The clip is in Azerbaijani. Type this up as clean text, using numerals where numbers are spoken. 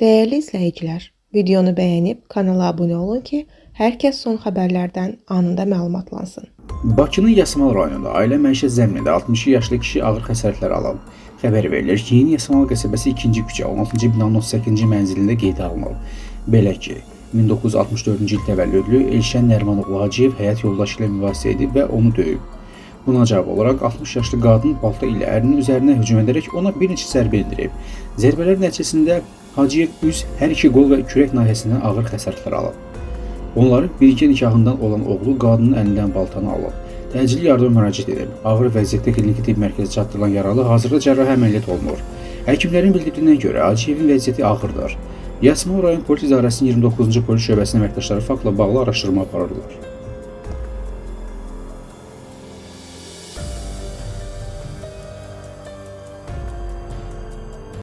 Değerli izləyicilər, videonu bəyənib kanala abunə olun ki, hər kəs son xəbərlərdən anında məlumatlansın. Bakının Yasamal rayonunda ailə məişət zəminində 62 yaşlı kişi ağır xəsarətlər alıb. Xəbər verilir ki, Yeni Yasamal qəsəbəsi 2-ci küçə 16-cı binanın 38-ci mənzilində qeydə alınıb. Belə ki, 1964-cü il təvəllüdlü Elşən Nərmanoğlu Hacıyev həyat yoldaşı ilə mübahisə edib və onu döyüb. Buna cavab olaraq 60 yaşlı qadın balta ilə ərinin üzərinə hücum edərək ona bir neçə zərbə endirib. Zərbələr nəticəsində Hacıyev üz, hər iki qol və kürək nahiyəsindən ağır xəsarətlər alıb. Onların birgə nikahından olan oğlu qadının əlindən baltanı alıb. Təcili yardıma müraciət edib. Ağır vəziyyətdə kliniki tibb mərkəzinə çatdırılan yaralı hazırda cərrahi əməliyyat olunur. Həkimlərin bildirdiyindən görə Hacıyevin vəziyyəti ağırdır. Yasamal rayon polis idarəsinin 29-cu polis şöbəsinin əməkdaşları faktla bağlı araşdırma aparırlar.